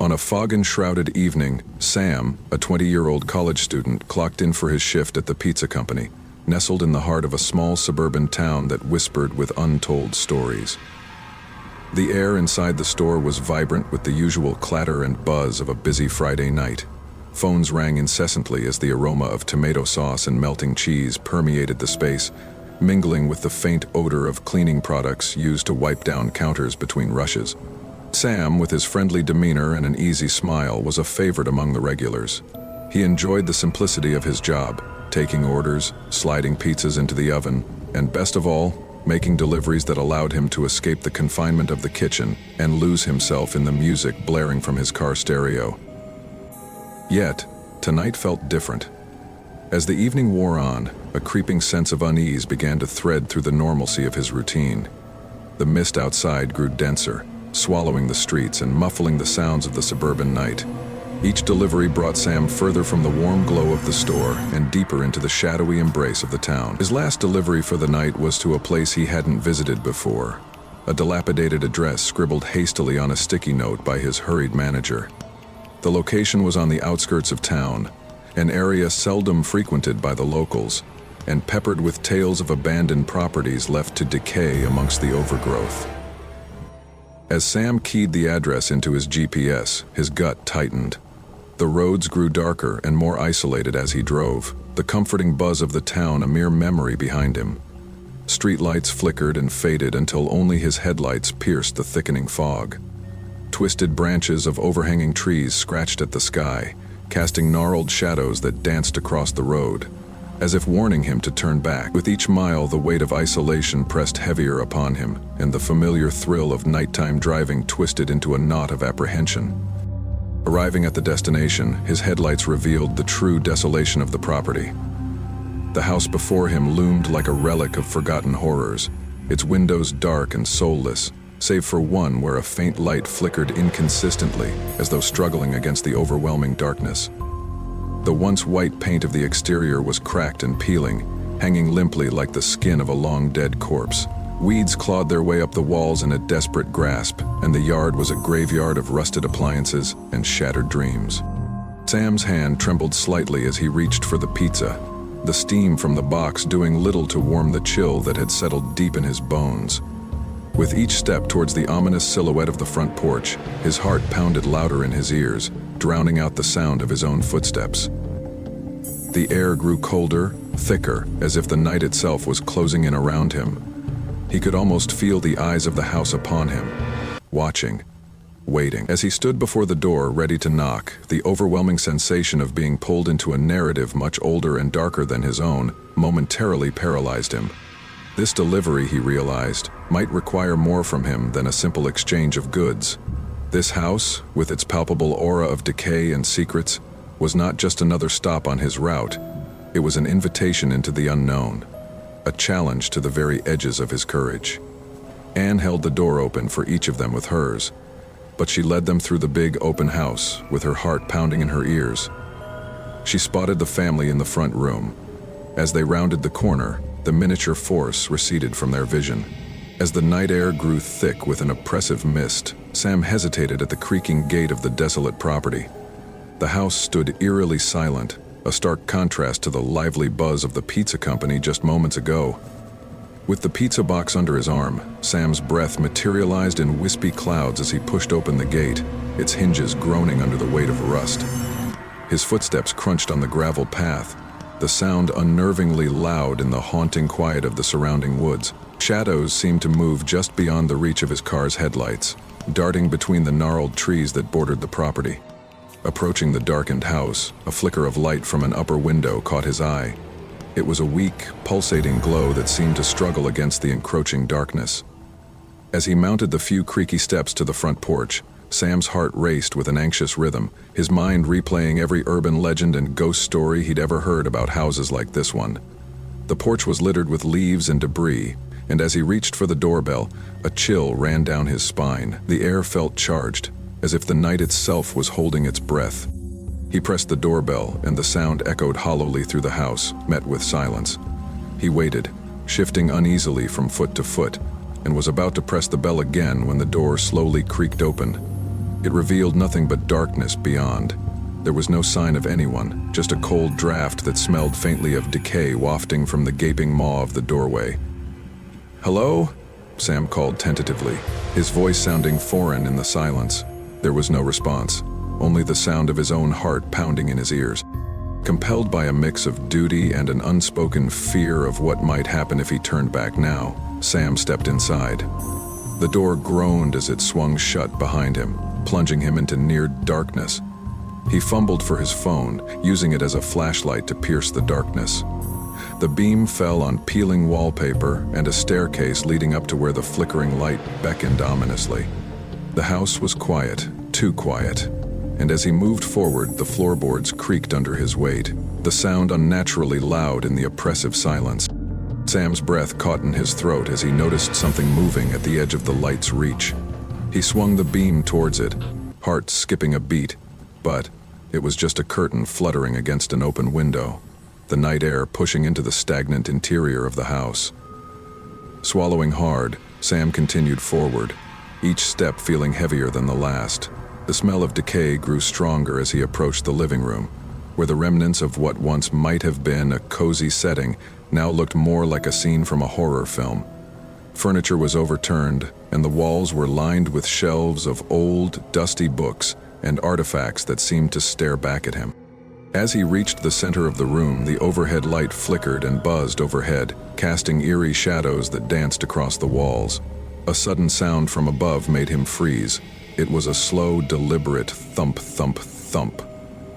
On a fog-enshrouded evening, Sam, a 20-year-old college student, clocked in for his shift at the pizza company, nestled in the heart of a small suburban town that whispered with untold stories. The air inside the store was vibrant with the usual clatter and buzz of a busy Friday night. Phones rang incessantly as the aroma of tomato sauce and melting cheese permeated the space, mingling with the faint odor of cleaning products used to wipe down counters between rushes. Sam, with his friendly demeanor and an easy smile, was a favorite among the regulars. He enjoyed the simplicity of his job, taking orders, sliding pizzas into the oven, and best of all, making deliveries that allowed him to escape the confinement of the kitchen and lose himself in the music blaring from his car stereo. Yet, tonight felt different. As the evening wore on, a creeping sense of unease began to thread through the normalcy of his routine. The mist outside grew denser, swallowing the streets and muffling the sounds of the suburban night. Each delivery brought Sam further from the warm glow of the store and deeper into the shadowy embrace of the town. His last delivery for the night was to a place he hadn't visited before, a dilapidated address scribbled hastily on a sticky note by his hurried manager. The location was on the outskirts of town, an area seldom frequented by the locals, and peppered with tales of abandoned properties left to decay amongst the overgrowth. As Sam keyed the address into his GPS, his gut tightened. The roads grew darker and more isolated as he drove, the comforting buzz of the town a mere memory behind him. Streetlights flickered and faded until only his headlights pierced the thickening fog. Twisted branches of overhanging trees scratched at the sky, casting gnarled shadows that danced across the road, as if warning him to turn back. With each mile, the weight of isolation pressed heavier upon him, and the familiar thrill of nighttime driving twisted into a knot of apprehension. Arriving at the destination, his headlights revealed the true desolation of the property. The house before him loomed like a relic of forgotten horrors, its windows dark and soulless, save for one where a faint light flickered inconsistently as though struggling against the overwhelming darkness. The once white paint of the exterior was cracked and peeling, hanging limply like the skin of a long-dead corpse. Weeds clawed their way up the walls in a desperate grasp, and the yard was a graveyard of rusted appliances and shattered dreams. Sam's hand trembled slightly as he reached for the pizza, the steam from the box doing little to warm the chill that had settled deep in his bones. With each step towards the ominous silhouette of the front porch, his heart pounded louder in his ears, drowning out the sound of his own footsteps. The air grew colder, thicker, as if the night itself was closing in around him. He could almost feel the eyes of the house upon him, watching, waiting. As he stood before the door, ready to knock, the overwhelming sensation of being pulled into a narrative much older and darker than his own momentarily paralyzed him. This delivery, he realized, might require more from him than a simple exchange of goods. This house, with its palpable aura of decay and secrets, was not just another stop on his route. It was an invitation into the unknown, a challenge to the very edges of his courage. Anne held the door open for each of them with hers, but she led them through the big open house with her heart pounding in her ears. She spotted the family in the front room. As they rounded the corner, the miniature force receded from their vision. As the night air grew thick with an oppressive mist, Sam hesitated at the creaking gate of the desolate property. The house stood eerily silent, a stark contrast to the lively buzz of the pizza company just moments ago. With the pizza box under his arm, Sam's breath materialized in wispy clouds as he pushed open the gate, its hinges groaning under the weight of rust. His footsteps crunched on the gravel path, the sound unnervingly loud in the haunting quiet of the surrounding woods. Shadows seemed to move just beyond the reach of his car's headlights, darting between the gnarled trees that bordered the property. Approaching the darkened house, a flicker of light from an upper window caught his eye. It was a weak, pulsating glow that seemed to struggle against the encroaching darkness. As he mounted the few creaky steps to the front porch, Sam's heart raced with an anxious rhythm, his mind replaying every urban legend and ghost story he'd ever heard about houses like this one. The porch was littered with leaves and debris, and as he reached for the doorbell, a chill ran down his spine. The air felt charged, as if the night itself was holding its breath. He pressed the doorbell, and the sound echoed hollowly through the house, met with silence. He waited, shifting uneasily from foot to foot, and was about to press the bell again when the door slowly creaked open. It revealed nothing but darkness beyond. There was no sign of anyone, just a cold draft that smelled faintly of decay wafting from the gaping maw of the doorway. "Hello?" Sam called tentatively, his voice sounding foreign in the silence. There was no response, only the sound of his own heart pounding in his ears. Compelled by a mix of duty and an unspoken fear of what might happen if he turned back now, Sam stepped inside. The door groaned as it swung shut behind him, plunging him into near darkness. He fumbled for his phone, using it as a flashlight to pierce the darkness. The beam fell on peeling wallpaper and a staircase leading up to where the flickering light beckoned ominously. The house was quiet, too quiet, and as he moved forward, the floorboards creaked under his weight, the sound unnaturally loud in the oppressive silence. Sam's breath caught in his throat as he noticed something moving at the edge of the light's reach. He swung the beam towards it, heart skipping a beat, but it was just a curtain fluttering against an open window, the night air pushing into the stagnant interior of the house. Swallowing hard, Sam continued forward, each step feeling heavier than the last. The smell of decay grew stronger as he approached the living room, where the remnants of what once might have been a cozy setting now looked more like a scene from a horror film. Furniture was overturned, and the walls were lined with shelves of old, dusty books and artifacts that seemed to stare back at him. As he reached the center of the room, the overhead light flickered and buzzed overhead, casting eerie shadows that danced across the walls. A sudden sound from above made him freeze. It was a slow, deliberate thump, thump, thump,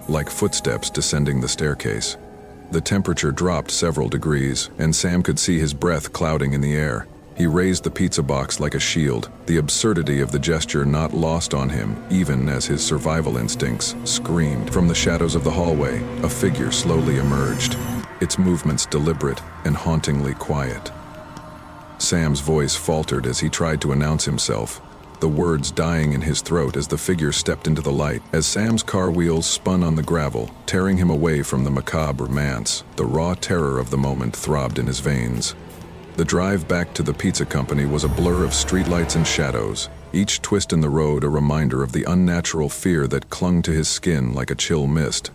like footsteps descending the staircase. The temperature dropped several degrees, and Sam could see his breath clouding in the air. He raised the pizza box like a shield, the absurdity of the gesture not lost on him, even as his survival instincts screamed. From the shadows of the hallway, a figure slowly emerged, its movements deliberate and hauntingly quiet. Sam's voice faltered as he tried to announce himself, the words dying in his throat as the figure stepped into the light. As Sam's car wheels spun on the gravel, tearing him away from the macabre romance, the raw terror of the moment throbbed in his veins. The drive back to the pizza company was a blur of streetlights and shadows, each twist in the road a reminder of the unnatural fear that clung to his skin like a chill mist.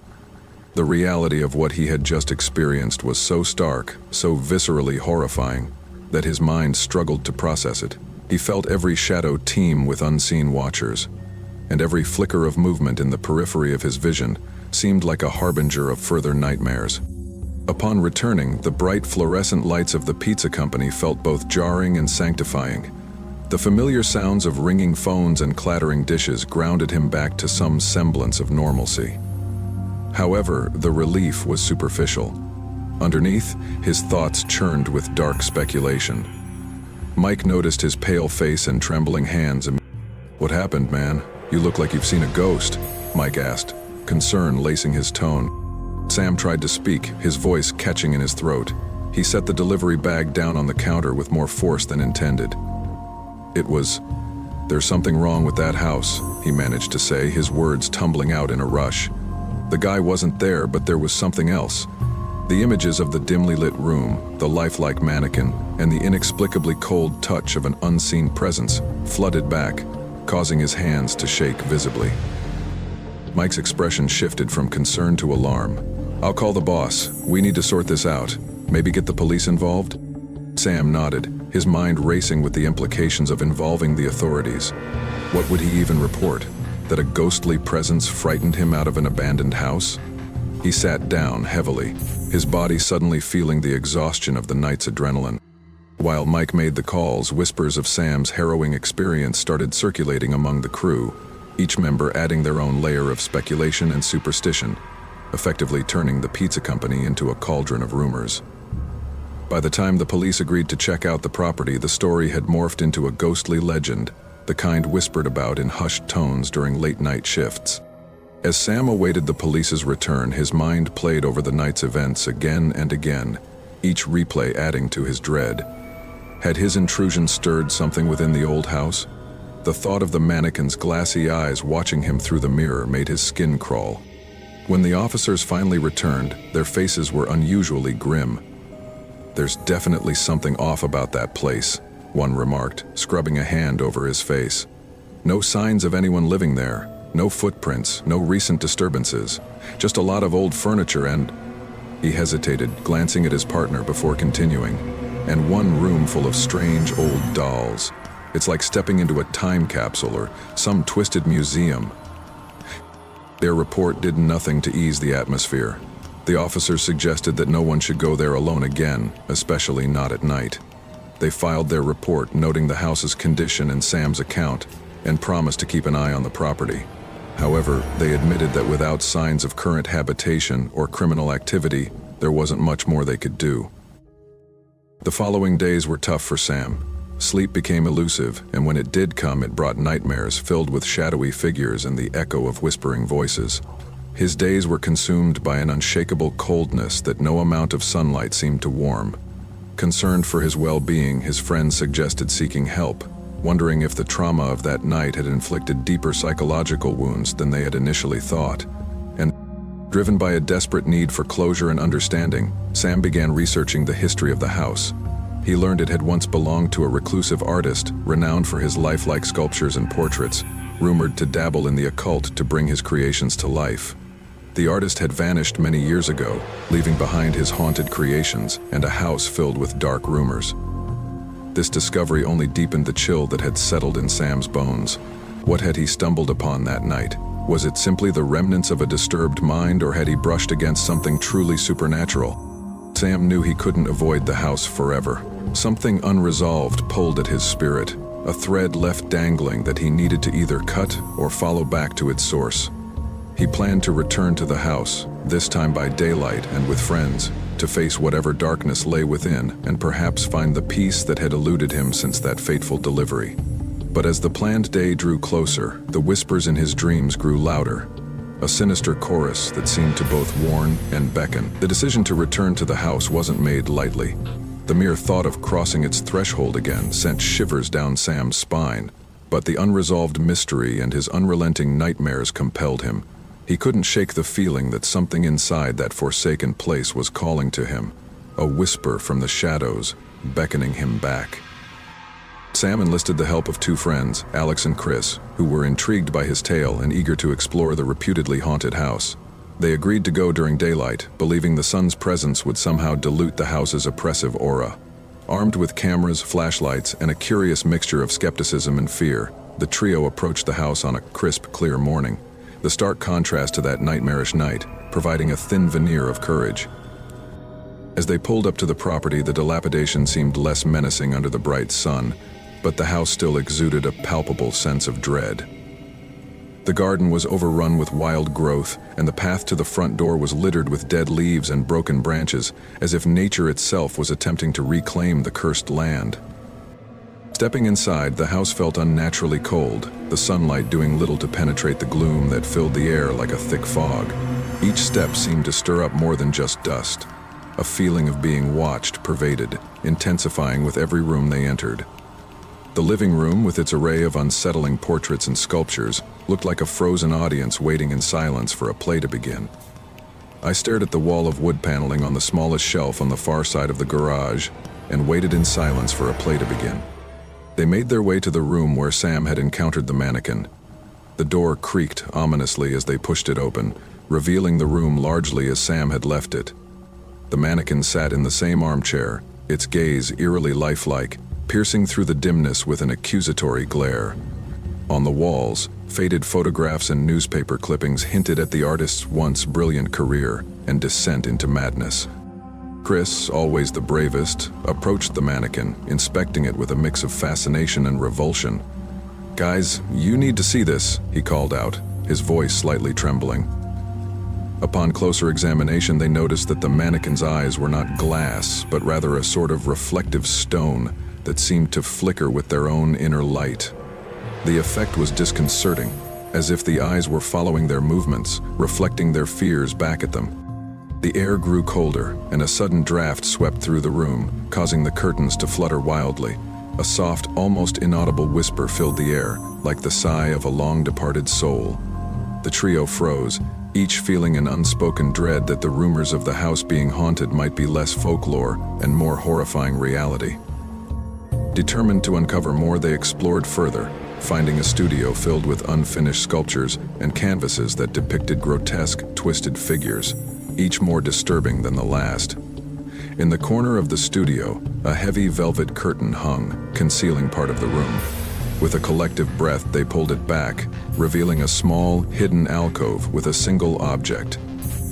The reality of what he had just experienced was so stark, so viscerally horrifying, that his mind struggled to process it. He felt every shadow teem with unseen watchers, and every flicker of movement in the periphery of his vision seemed like a harbinger of further nightmares. Upon returning, the bright fluorescent lights of the pizza company felt both jarring and sanctifying. The familiar sounds of ringing phones and clattering dishes grounded him back to some semblance of normalcy. However, the relief was superficial. Underneath, his thoughts churned with dark speculation. Mike noticed his pale face and trembling hands. "What happened, man? You look like you've seen a ghost," Mike asked, concern lacing his tone. Sam tried to speak, his voice catching in his throat. He set the delivery bag down on the counter with more force than intended. "There's something wrong with that house," he managed to say, his words tumbling out in a rush. The guy wasn't there, but there was something else. The images of the dimly lit room, the lifelike mannequin, and the inexplicably cold touch of an unseen presence flooded back, causing his hands to shake visibly. Mike's expression shifted from concern to alarm. "I'll call the boss. We need to sort this out. Maybe get the police involved?" Sam nodded, his mind racing with the implications of involving the authorities. What would he even report? That a ghostly presence frightened him out of an abandoned house? He sat down heavily, his body suddenly feeling the exhaustion of the night's adrenaline. While Mike made the calls, whispers of Sam's harrowing experience started circulating among the crew, each member adding their own layer of speculation and superstition, effectively turning the pizza company into a cauldron of rumors. By the time the police agreed to check out the property, the story had morphed into a ghostly legend, the kind whispered about in hushed tones during late-night shifts. As Sam awaited the police's return, his mind played over the night's events again and again, each replay adding to his dread. Had his intrusion stirred something within the old house? The thought of the mannequin's glassy eyes watching him through the mirror made his skin crawl. When the officers finally returned, their faces were unusually grim. "There's definitely something off about that place," one remarked, scrubbing a hand over his face. No signs of anyone living there, no footprints, no recent disturbances, just a lot of old furniture and... He hesitated, glancing at his partner before continuing. And one room full of strange old dolls. It's like stepping into a time capsule or some twisted museum. Their report did nothing to ease the atmosphere. The officers suggested that no one should go there alone again, especially not at night. They filed their report noting the house's condition and Sam's account, and promised to keep an eye on the property. However, they admitted that without signs of current habitation or criminal activity, there wasn't much more they could do. The following days were tough for Sam. Sleep became elusive, and when it did come, it brought nightmares filled with shadowy figures and the echo of whispering voices. His days were consumed by an unshakable coldness that no amount of sunlight seemed to warm. Concerned for his well-being, his friends suggested seeking help, wondering if the trauma of that night had inflicted deeper psychological wounds than they had initially thought. And, driven by a desperate need for closure and understanding, Sam began researching the history of the house. He learned it had once belonged to a reclusive artist, renowned for his lifelike sculptures and portraits, rumored to dabble in the occult to bring his creations to life. The artist had vanished many years ago, leaving behind his haunted creations and a house filled with dark rumors. This discovery only deepened the chill that had settled in Sam's bones. What had he stumbled upon that night? Was it simply the remnants of a disturbed mind, or had he brushed against something truly supernatural? Sam knew he couldn't avoid the house forever. Something unresolved pulled at his spirit, a thread left dangling that he needed to either cut or follow back to its source. He planned to return to the house, this time by daylight and with friends, to face whatever darkness lay within and perhaps find the peace that had eluded him since that fateful delivery. But as the planned day drew closer, the whispers in his dreams grew louder, a sinister chorus that seemed to both warn and beckon. The decision to return to the house wasn't made lightly. The mere thought of crossing its threshold again sent shivers down Sam's spine, but the unresolved mystery and his unrelenting nightmares compelled him. He couldn't shake the feeling that something inside that forsaken place was calling to him, a whisper from the shadows, beckoning him back. Sam enlisted the help of two friends, Alex and Chris, who were intrigued by his tale and eager to explore the reputedly haunted house. They agreed to go during daylight, believing the sun's presence would somehow dilute the house's oppressive aura. Armed with cameras, flashlights, and a curious mixture of skepticism and fear, the trio approached the house on a crisp, clear morning. The stark contrast to that nightmarish night, providing a thin veneer of courage. As they pulled up to the property, the dilapidation seemed less menacing under the bright sun, but the house still exuded a palpable sense of dread. The garden was overrun with wild growth, and the path to the front door was littered with dead leaves and broken branches, as if nature itself was attempting to reclaim the cursed land. Stepping inside, the house felt unnaturally cold, the sunlight doing little to penetrate the gloom that filled the air like a thick fog. Each step seemed to stir up more than just dust. A feeling of being watched pervaded, intensifying with every room they entered. The living room, with its array of unsettling portraits and sculptures, looked like a frozen audience waiting in silence for a play to begin. I stared at the wall of wood paneling on the smallest shelf on the far side of the garage and waited in silence for a play to begin. They made their way to the room where Sam had encountered the mannequin. The door creaked ominously as they pushed it open, revealing the room largely as Sam had left it. The mannequin sat in the same armchair, its gaze eerily lifelike, piercing through the dimness with an accusatory glare. On the walls, faded photographs and newspaper clippings hinted at the artist's once brilliant career and descent into madness. Chris, always the bravest, approached the mannequin, inspecting it with a mix of fascination and revulsion. "Guys, you need to see this," he called out, his voice slightly trembling. Upon closer examination, they noticed that the mannequin's eyes were not glass, but rather a sort of reflective stone that seemed to flicker with their own inner light. The effect was disconcerting, as if the eyes were following their movements, reflecting their fears back at them. The air grew colder, and a sudden draft swept through the room, causing the curtains to flutter wildly. A soft, almost inaudible whisper filled the air, like the sigh of a long-departed soul. The trio froze, each feeling an unspoken dread that the rumors of the house being haunted might be less folklore and more horrifying reality. Determined to uncover more, they explored further, finding a studio filled with unfinished sculptures and canvases that depicted grotesque, twisted figures, each more disturbing than the last. In the corner of the studio, a heavy velvet curtain hung, concealing part of the room. With a collective breath, they pulled it back, revealing a small, hidden alcove with a single object,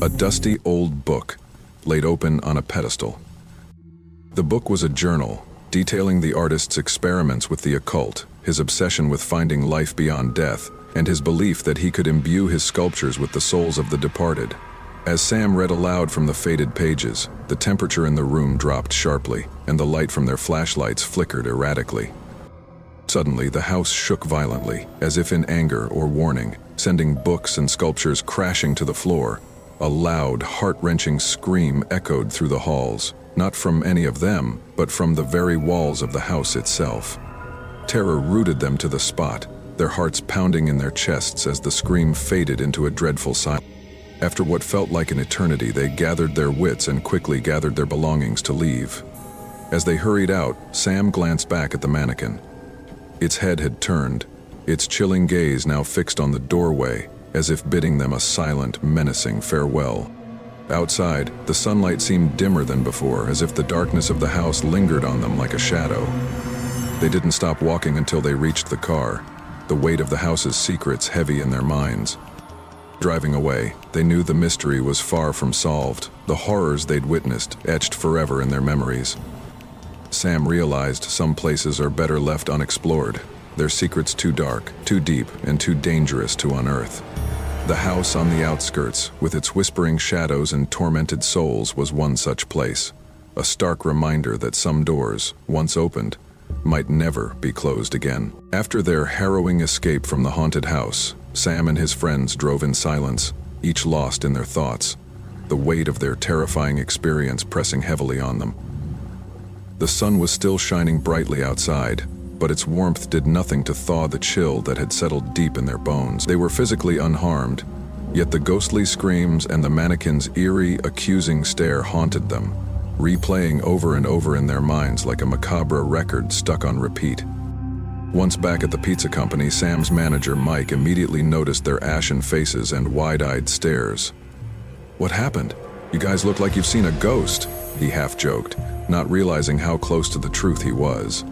a dusty old book, laid open on a pedestal. The book was a journal, detailing the artist's experiments with the occult, his obsession with finding life beyond death, and his belief that he could imbue his sculptures with the souls of the departed. As Sam read aloud from the faded pages, the temperature in the room dropped sharply, and the light from their flashlights flickered erratically. Suddenly, the house shook violently, as if in anger or warning, sending books and sculptures crashing to the floor. A loud, heart-wrenching scream echoed through the halls, not from any of them, but from the very walls of the house itself. Terror rooted them to the spot, their hearts pounding in their chests as the scream faded into a dreadful silence. After what felt like an eternity, they gathered their wits and quickly gathered their belongings to leave. As they hurried out, Sam glanced back at the mannequin. Its head had turned, its chilling gaze now fixed on the doorway, as if bidding them a silent, menacing farewell. Outside, the sunlight seemed dimmer than before, as if the darkness of the house lingered on them like a shadow. They didn't stop walking until they reached the car, the weight of the house's secrets heavy in their minds. Driving away, they knew the mystery was far from solved, the horrors they'd witnessed etched forever in their memories. Sam realized some places are better left unexplored, their secrets too dark, too deep, and too dangerous to unearth. The house on the outskirts, with its whispering shadows and tormented souls, was one such place, a stark reminder that some doors, once opened, might never be closed again. After their harrowing escape from the haunted house, Sam and his friends drove in silence, each lost in their thoughts, the weight of their terrifying experience pressing heavily on them. The sun was still shining brightly outside, but its warmth did nothing to thaw the chill that had settled deep in their bones. They were physically unharmed, yet the ghostly screams and the mannequin's eerie, accusing stare haunted them, replaying over and over in their minds like a macabre record stuck on repeat. Once back at the pizza company, Sam's manager, Mike, immediately noticed their ashen faces and wide-eyed stares. "What happened? You guys look like you've seen a ghost," he half-joked, not realizing how close to the truth he was.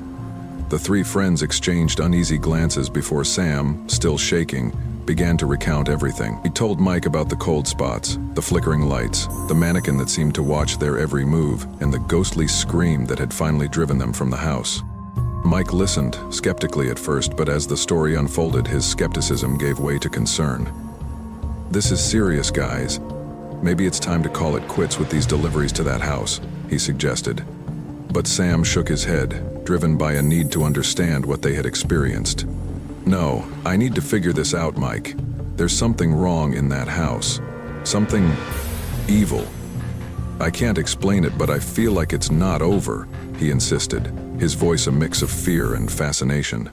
The three friends exchanged uneasy glances before Sam, still shaking, began to recount everything. He told Mike about the cold spots, the flickering lights, the mannequin that seemed to watch their every move, and the ghostly scream that had finally driven them from the house. Mike listened, skeptically at first, but as the story unfolded, his skepticism gave way to concern. "This is serious, guys. Maybe it's time to call it quits with these deliveries to that house," he suggested. But Sam shook his head, driven by a need to understand what they had experienced. "No, I need to figure this out, Mike. There's something wrong in that house. Something evil. I can't explain it, but I feel like it's not over," he insisted, his voice a mix of fear and fascination.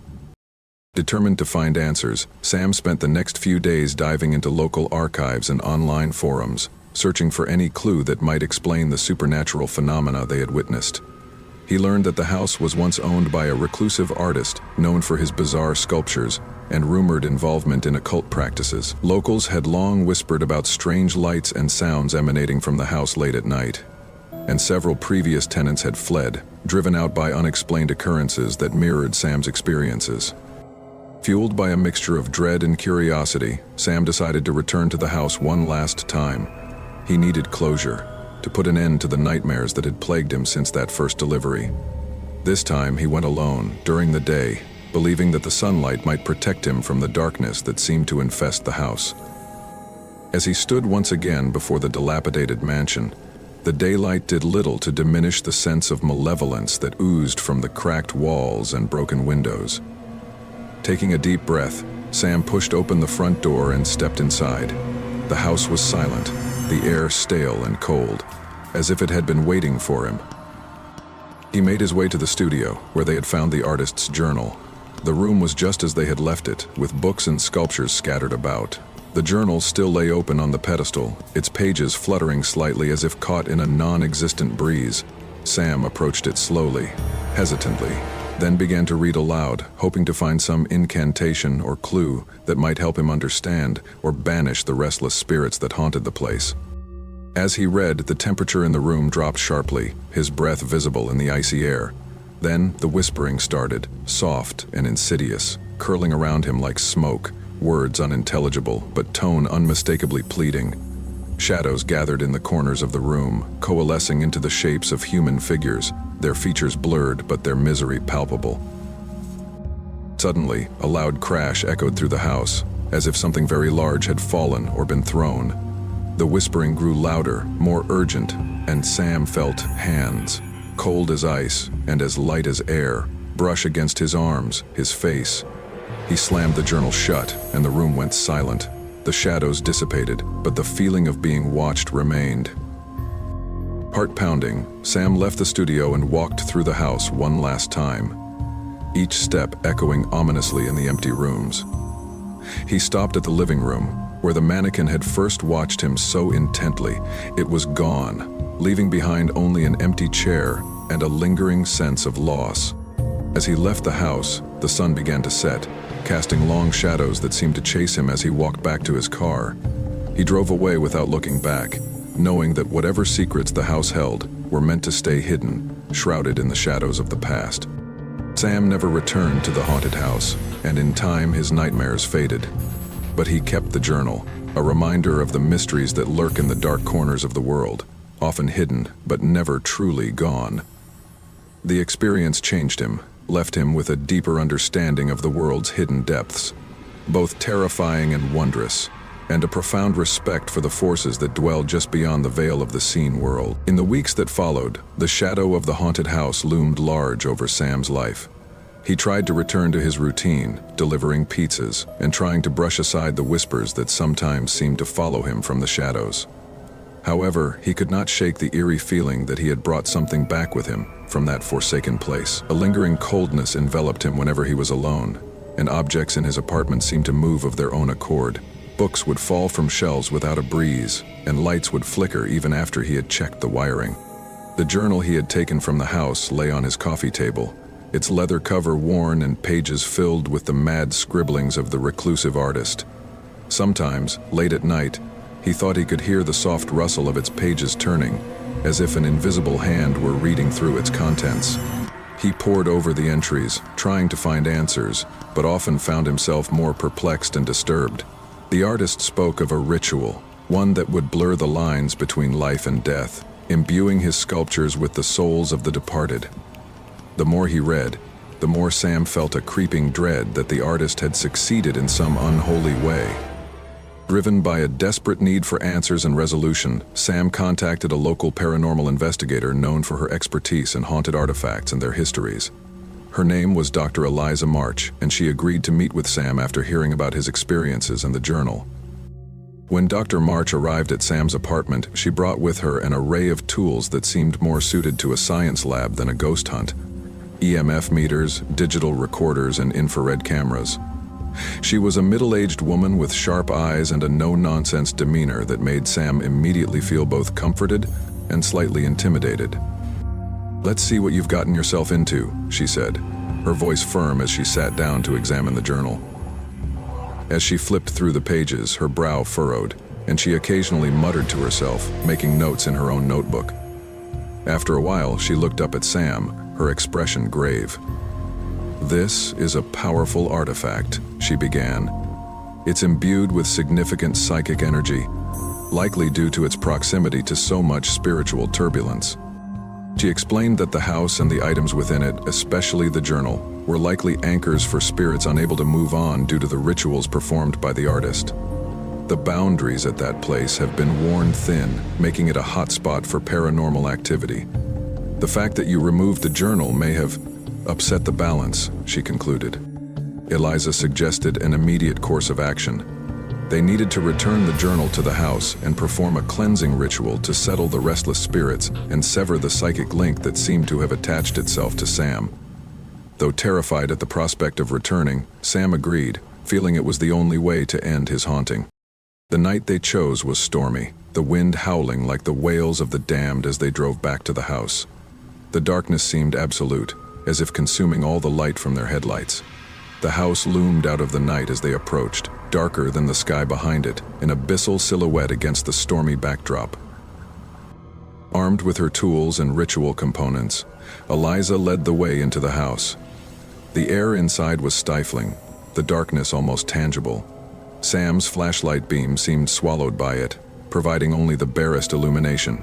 Determined to find answers, Sam spent the next few days diving into local archives and online forums, searching for any clue that might explain the supernatural phenomena they had witnessed. He learned that the house was once owned by a reclusive artist known for his bizarre sculptures and rumored involvement in occult practices. Locals had long whispered about strange lights and sounds emanating from the house late at night, and several previous tenants had fled, driven out by unexplained occurrences that mirrored Sam's experiences. Fueled by a mixture of dread and curiosity, Sam decided to return to the house one last time. He needed closure, to put an end to the nightmares that had plagued him since that first delivery. This time he went alone, during the day, believing that the sunlight might protect him from the darkness that seemed to infest the house. As he stood once again before the dilapidated mansion, the daylight did little to diminish the sense of malevolence that oozed from the cracked walls and broken windows. Taking a deep breath, Sam pushed open the front door and stepped inside. The house was silent, the air stale and cold, as if it had been waiting for him. He made his way to the studio, where they had found the artist's journal. The room was just as they had left it, with books and sculptures scattered about. The journal still lay open on the pedestal, its pages fluttering slightly as if caught in a non-existent breeze. Sam approached it slowly, hesitantly, then began to read aloud, hoping to find some incantation or clue that might help him understand or banish the restless spirits that haunted the place. As he read, the temperature in the room dropped sharply, his breath visible in the icy air. Then the whispering started, soft and insidious, curling around him like smoke, words unintelligible but tone unmistakably pleading. Shadows gathered in the corners of the room, coalescing into the shapes of human figures, their features blurred but their misery palpable. Suddenly, a loud crash echoed through the house, as if something very large had fallen or been thrown. The whispering grew louder, more urgent, and Sam felt hands, cold as ice and as light as air, brush against his arms, his face. He slammed the journal shut, and the room went silent. The shadows dissipated, but the feeling of being watched remained. Heart pounding, Sam left the studio and walked through the house one last time, each step echoing ominously in the empty rooms. He stopped at the living room, where the mannequin had first watched him so intently. It was gone, leaving behind only an empty chair and a lingering sense of loss. As he left the house, the sun began to set, casting long shadows that seemed to chase him as he walked back to his car. He drove away without looking back, knowing that whatever secrets the house held were meant to stay hidden, shrouded in the shadows of the past. Sam never returned to the haunted house, and in time his nightmares faded. But he kept the journal, a reminder of the mysteries that lurk in the dark corners of the world, often hidden but never truly gone. The experience changed him, left him with a deeper understanding of the world's hidden depths, both terrifying and wondrous, and a profound respect for the forces that dwell just beyond the veil of the seen world. In the weeks that followed, the shadow of the haunted house loomed large over Sam's life. He tried to return to his routine, delivering pizzas and trying to brush aside the whispers that sometimes seemed to follow him from the shadows. However, he could not shake the eerie feeling that he had brought something back with him from that forsaken place. A lingering coldness enveloped him whenever he was alone, and objects in his apartment seemed to move of their own accord. Books would fall from shelves without a breeze, and lights would flicker even after he had checked the wiring. The journal he had taken from the house lay on his coffee table, its leather cover worn and pages filled with the mad scribblings of the reclusive artist. Sometimes, late at night, he thought he could hear the soft rustle of its pages turning, as if an invisible hand were reading through its contents. He pored over the entries, trying to find answers, but often found himself more perplexed and disturbed. The artist spoke of a ritual, one that would blur the lines between life and death, imbuing his sculptures with the souls of the departed. The more he read, the more Sam felt a creeping dread that the artist had succeeded in some unholy way. Driven by a desperate need for answers and resolution, Sam contacted a local paranormal investigator known for her expertise in haunted artifacts and their histories. Her name was Dr. Eliza March, and she agreed to meet with Sam after hearing about his experiences and the journal. When Dr. March arrived at Sam's apartment, she brought with her an array of tools that seemed more suited to a science lab than a ghost hunt: EMF meters, digital recorders, and infrared cameras. She was a middle-aged woman with sharp eyes and a no-nonsense demeanor that made Sam immediately feel both comforted and slightly intimidated. "Let's see what you've gotten yourself into," she said, her voice firm as she sat down to examine the journal. As she flipped through the pages, her brow furrowed, and she occasionally muttered to herself, making notes in her own notebook. After a while, she looked up at Sam, her expression grave. "This is a powerful artifact," she began. "It's imbued with significant psychic energy, likely due to its proximity to so much spiritual turbulence." She explained that the house and the items within it, especially the journal, were likely anchors for spirits unable to move on due to the rituals performed by the artist. The boundaries at that place have been worn thin, making it a hotspot for paranormal activity. "The fact that you removed the journal may have upset the balance," she concluded. Eliza suggested an immediate course of action. They needed to return the journal to the house and perform a cleansing ritual to settle the restless spirits and sever the psychic link that seemed to have attached itself to Sam. Though terrified at the prospect of returning, Sam agreed, feeling it was the only way to end his haunting. The night they chose was stormy, the wind howling like the wails of the damned as they drove back to the house. The darkness seemed absolute, as if consuming all the light from their headlights. The house loomed out of the night as they approached, darker than the sky behind it, an abyssal silhouette against the stormy backdrop. Armed with her tools and ritual components, Eliza led the way into the house. The air inside was stifling, the darkness almost tangible. Sam's flashlight beam seemed swallowed by it, providing only the barest illumination.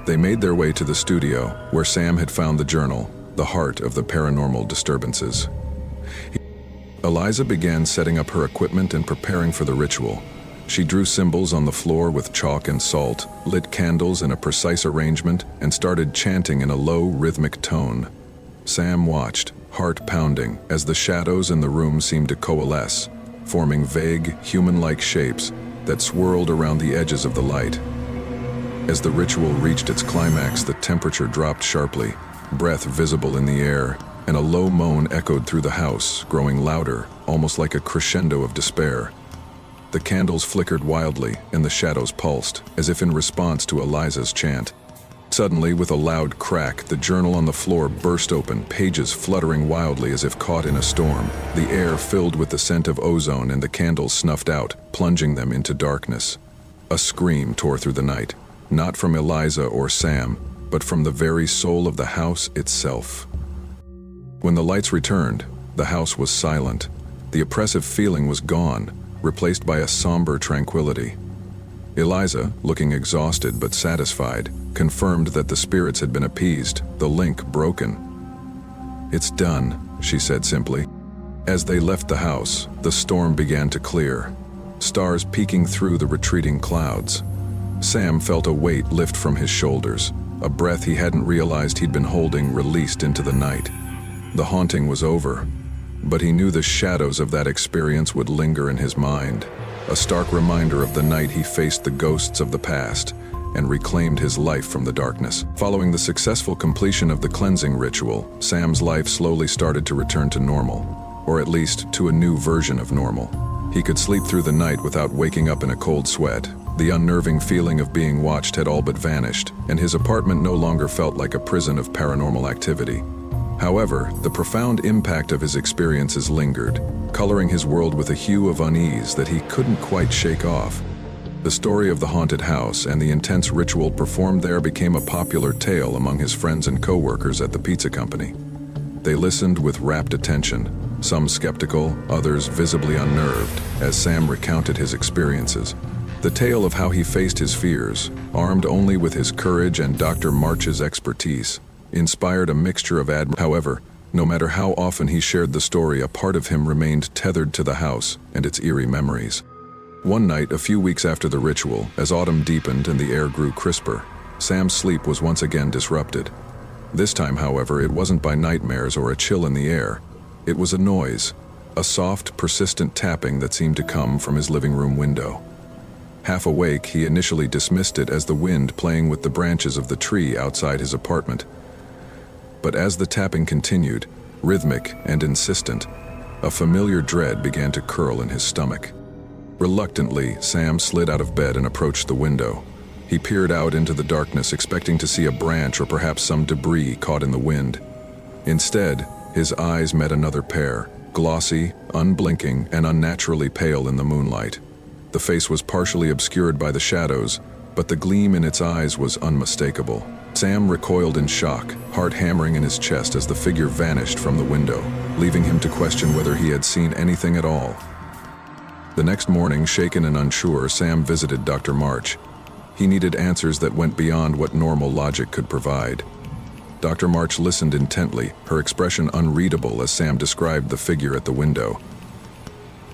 They made their way to the studio, where Sam had found the journal, the heart of the paranormal disturbances. Eliza began setting up her equipment and preparing for the ritual. She drew symbols on the floor with chalk and salt, lit candles in a precise arrangement, and started chanting in a low, rhythmic tone. Sam watched, heart pounding, as the shadows in the room seemed to coalesce, forming vague, human-like shapes that swirled around the edges of the light. As the ritual reached its climax, the temperature dropped sharply, breath visible in the air, and a low moan echoed through the house, growing louder, almost like a crescendo of despair. The candles flickered wildly, and the shadows pulsed, as if in response to Eliza's chant. Suddenly, with a loud crack, the journal on the floor burst open, pages fluttering wildly as if caught in a storm. The air filled with the scent of ozone, and the candles snuffed out, plunging them into darkness. A scream tore through the night, not from Eliza or Sam, but from the very soul of the house itself. When the lights returned, the house was silent. The oppressive feeling was gone, replaced by a somber tranquility. Eliza, looking exhausted but satisfied, confirmed that the spirits had been appeased, the link broken. "It's done," she said simply. As they left the house, the storm began to clear, stars peeking through the retreating clouds. Sam felt a weight lift from his shoulders, a breath he hadn't realized he'd been holding released into the night. The haunting was over, but he knew the shadows of that experience would linger in his mind, a stark reminder of the night he faced the ghosts of the past and reclaimed his life from the darkness. Following the successful completion of the cleansing ritual, Sam's life slowly started to return to normal, or at least to a new version of normal. He could sleep through the night without waking up in a cold sweat. The unnerving feeling of being watched had all but vanished, and his apartment no longer felt like a prison of paranormal activity. However, the profound impact of his experiences lingered, coloring his world with a hue of unease that he couldn't quite shake off. The story of the haunted house and the intense ritual performed there became a popular tale among his friends and co-workers at the pizza company. They listened with rapt attention, some skeptical, others visibly unnerved, as Sam recounted his experiences. The tale of how he faced his fears, armed only with his courage and Dr. March's expertise, inspired a mixture of admiration. However, no matter how often he shared the story, a part of him remained tethered to the house and its eerie memories. One night, a few weeks after the ritual, as autumn deepened and the air grew crisper, Sam's sleep was once again disrupted. This time, however, it wasn't by nightmares or a chill in the air. It was a noise, a soft, persistent tapping that seemed to come from his living room window. Half awake, he initially dismissed it as the wind playing with the branches of the tree outside his apartment. But as the tapping continued, rhythmic and insistent, a familiar dread began to curl in his stomach. Reluctantly, Sam slid out of bed and approached the window. He peered out into the darkness, expecting to see a branch or perhaps some debris caught in the wind. Instead, his eyes met another pair, glossy, unblinking, and unnaturally pale in the moonlight. The face was partially obscured by the shadows, but the gleam in its eyes was unmistakable. Sam recoiled in shock, heart hammering in his chest as the figure vanished from the window, leaving him to question whether he had seen anything at all. The next morning, shaken and unsure, Sam visited Dr. March. He needed answers that went beyond what normal logic could provide. Dr. March listened intently, her expression unreadable as Sam described the figure at the window.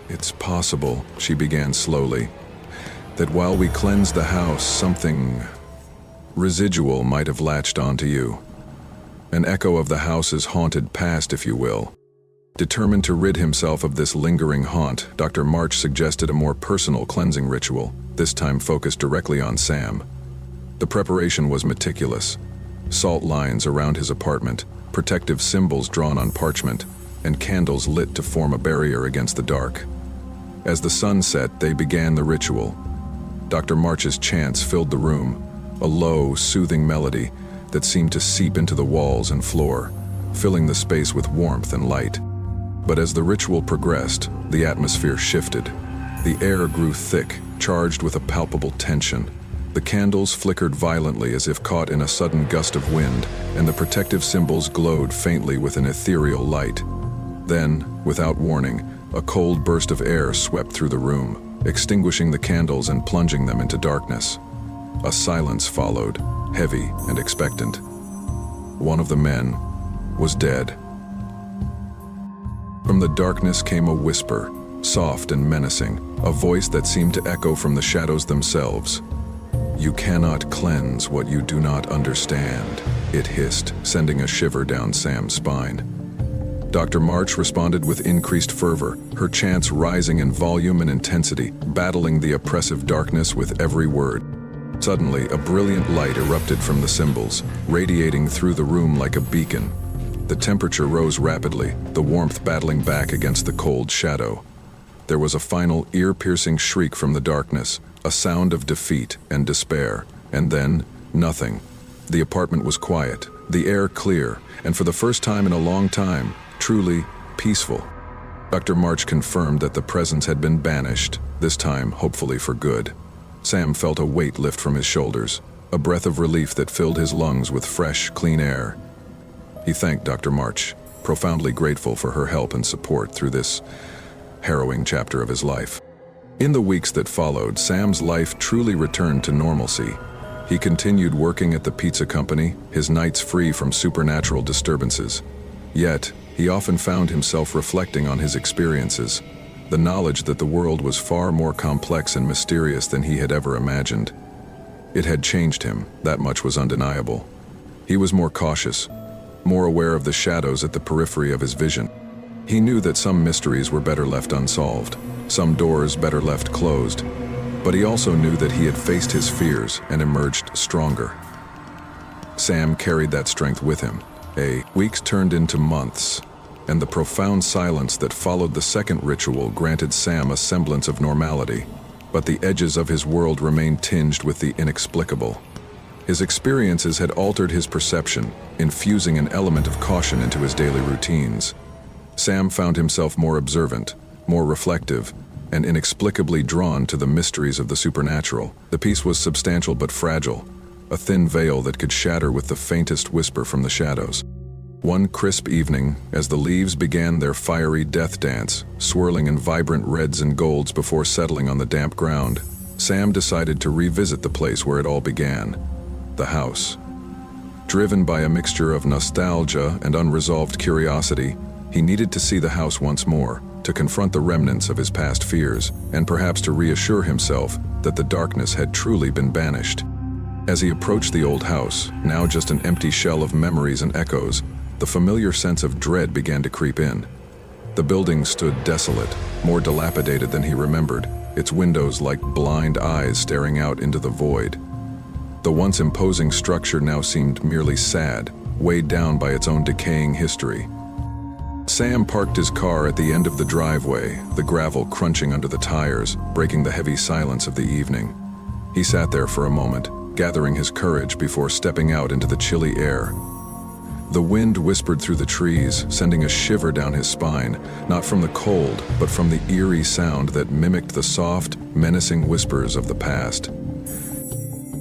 "It's possible," she began slowly, "that while we cleansed the house, something residual might have latched onto you. An echo of the house's haunted past, if you will." Determined to rid himself of this lingering haunt, Dr. March suggested a more personal cleansing ritual, this time focused directly on Sam. The preparation was meticulous. Salt lines around his apartment, protective symbols drawn on parchment, and candles lit to form a barrier against the dark. As the sun set, they began the ritual. Dr. March's chants filled the room, a low, soothing melody that seemed to seep into the walls and floor. filling the space with warmth and light. But as the ritual progressed, the atmosphere shifted. The air grew thick, charged with a palpable tension. The candles flickered violently as if caught in a sudden gust of wind, and the protective symbols glowed faintly with an ethereal light. Then, without warning, a cold burst of air swept through the room, extinguishing the candles and plunging them into darkness. A silence followed, heavy and expectant. One of the men was dead. From the darkness came a whisper, soft and menacing, a voice that seemed to echo from the shadows themselves. "You cannot cleanse what you do not understand," it hissed, sending a shiver down Sam's spine. Dr. March responded with increased fervor, her chants rising in volume and intensity, battling the oppressive darkness with every word. Suddenly, a brilliant light erupted from the symbols, radiating through the room like a beacon. The temperature rose rapidly, the warmth battling back against the cold shadow. There was a final ear-piercing shriek from the darkness, a sound of defeat and despair, and then, nothing. The apartment was quiet, the air clear, and for the first time in a long time, truly peaceful. Dr. March confirmed that the presence had been banished, this time hopefully for good. Sam felt a weight lift from his shoulders, a breath of relief that filled his lungs with fresh, clean air. He thanked Dr. March, profoundly grateful for her help and support through this harrowing chapter of his life. In the weeks that followed, Sam's life truly returned to normalcy. He continued working at the pizza company, his nights free from supernatural disturbances. Yet, he often found himself reflecting on his experiences, the knowledge that the world was far more complex and mysterious than he had ever imagined. It had changed him, that much was undeniable. He was more cautious, more aware of the shadows at the periphery of his vision. He knew that some mysteries were better left unsolved, some doors better left closed, but he also knew that he had faced his fears and emerged stronger. Sam carried that strength with him. Weeks turned into months, and the profound silence that followed the second ritual granted Sam a semblance of normality, but the edges of his world remained tinged with the inexplicable. His experiences had altered his perception, infusing an element of caution into his daily routines. Sam found himself more observant, more reflective, and inexplicably drawn to the mysteries of the supernatural. The peace was substantial but fragile, a thin veil that could shatter with the faintest whisper from the shadows. One crisp evening, as the leaves began their fiery death dance, swirling in vibrant reds and golds before settling on the damp ground, Sam decided to revisit the place where it all began, the house. Driven by a mixture of nostalgia and unresolved curiosity, he needed to see the house once more, to confront the remnants of his past fears, and perhaps to reassure himself that the darkness had truly been banished. As he approached the old house, now just an empty shell of memories and echoes, the familiar sense of dread began to creep in. The building stood desolate, more dilapidated than he remembered, its windows like blind eyes staring out into the void. The once imposing structure now seemed merely sad, weighed down by its own decaying history. Sam parked his car at the end of the driveway, the gravel crunching under the tires, breaking the heavy silence of the evening. He sat there for a moment, gathering his courage before stepping out into the chilly air. The wind whispered through the trees, sending a shiver down his spine, not from the cold, but from the eerie sound that mimicked the soft, menacing whispers of the past.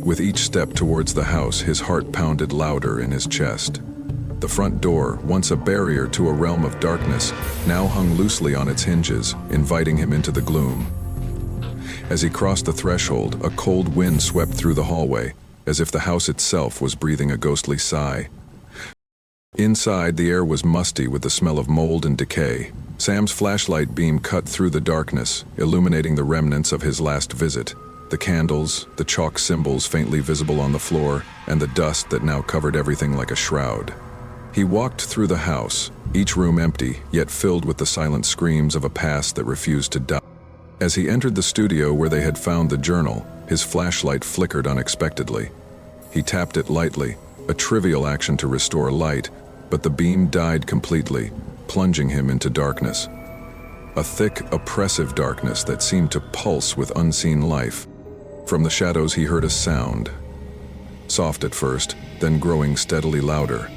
With each step towards the house, his heart pounded louder in his chest. The front door, once a barrier to a realm of darkness, now hung loosely on its hinges, inviting him into the gloom. As he crossed the threshold, a cold wind swept through the hallway, as if the house itself was breathing a ghostly sigh. Inside, the air was musty with the smell of mold and decay. Sam's flashlight beam cut through the darkness, illuminating the remnants of his last visit. The candles, the chalk symbols faintly visible on the floor, and the dust that now covered everything like a shroud. He walked through the house, each room empty, yet filled with the silent screams of a past that refused to die. As he entered the studio where they had found the journal, his flashlight flickered unexpectedly. He tapped it lightly, a trivial action to restore light, but the beam died completely, plunging him into darkness. A thick, oppressive darkness that seemed to pulse with unseen life. From the shadows he heard a sound. Soft at first, then growing steadily louder.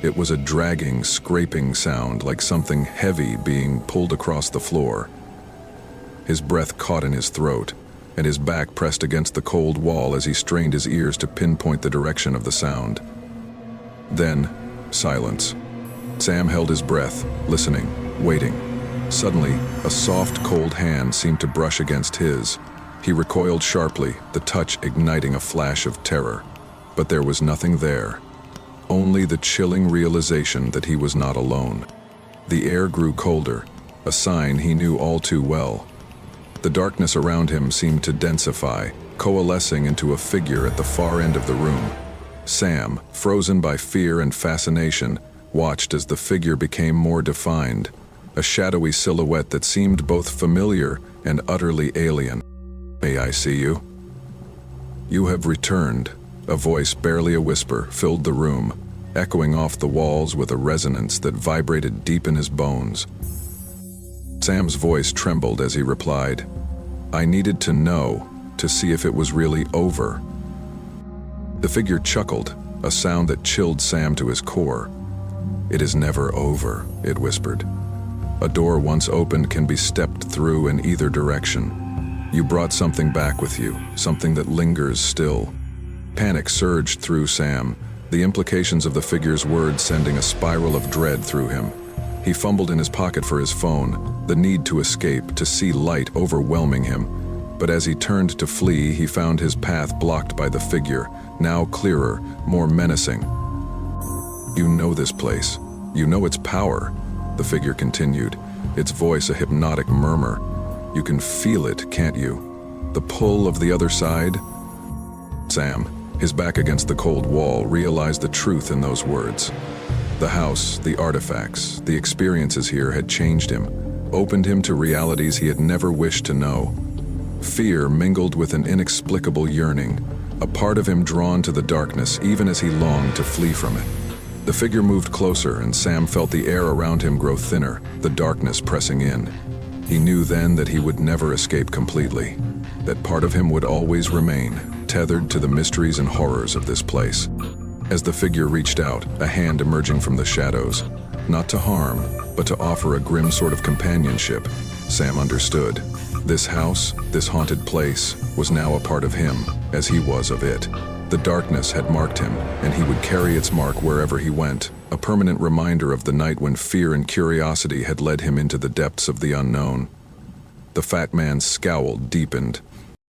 It was a dragging, scraping sound, like something heavy being pulled across the floor. His breath caught in his throat, and his back pressed against the cold wall as he strained his ears to pinpoint the direction of the sound. Then, silence. Sam held his breath, listening, waiting. Suddenly, a soft, cold hand seemed to brush against his. He recoiled sharply, the touch igniting a flash of terror. But there was nothing there. Only the chilling realization that he was not alone. The air grew colder, a sign he knew all too well. The darkness around him seemed to densify, coalescing into a figure at the far end of the room. Sam, frozen by fear and fascination, watched as the figure became more defined, a shadowy silhouette that seemed both familiar and utterly alien. "May I see you?" "You have returned." A voice, barely a whisper, filled the room, echoing off the walls with a resonance that vibrated deep in his bones. Sam's voice trembled as he replied, "I needed to know, to see if it was really over." The figure chuckled, a sound that chilled Sam to his core. "It is never over," it whispered. "A door once opened can be stepped through in either direction. You brought something back with you, something that lingers still." Panic surged through Sam, the implications of the figure's words sending a spiral of dread through him. He fumbled in his pocket for his phone, the need to escape, to see light overwhelming him. But as he turned to flee, he found his path blocked by the figure, now clearer, more menacing. "You know this place. You know its power," the figure continued, its voice a hypnotic murmur. "You can feel it, can't you? The pull of the other side?" Sam, his back against the cold wall, realized the truth in those words. The house, the artifacts, the experiences here had changed him, opened him to realities he had never wished to know. Fear mingled with an inexplicable yearning, a part of him drawn to the darkness even as he longed to flee from it. The figure moved closer, and Sam felt the air around him grow thinner, the darkness pressing in. He knew then that he would never escape completely, that part of him would always remain, tethered to the mysteries and horrors of this place. As the figure reached out, a hand emerging from the shadows, not to harm, but to offer a grim sort of companionship, Sam understood. This house, this haunted place, was now a part of him, as he was of it. The darkness had marked him, and he would carry its mark wherever he went, a permanent reminder of the night when fear and curiosity had led him into the depths of the unknown. The fat man's scowl deepened,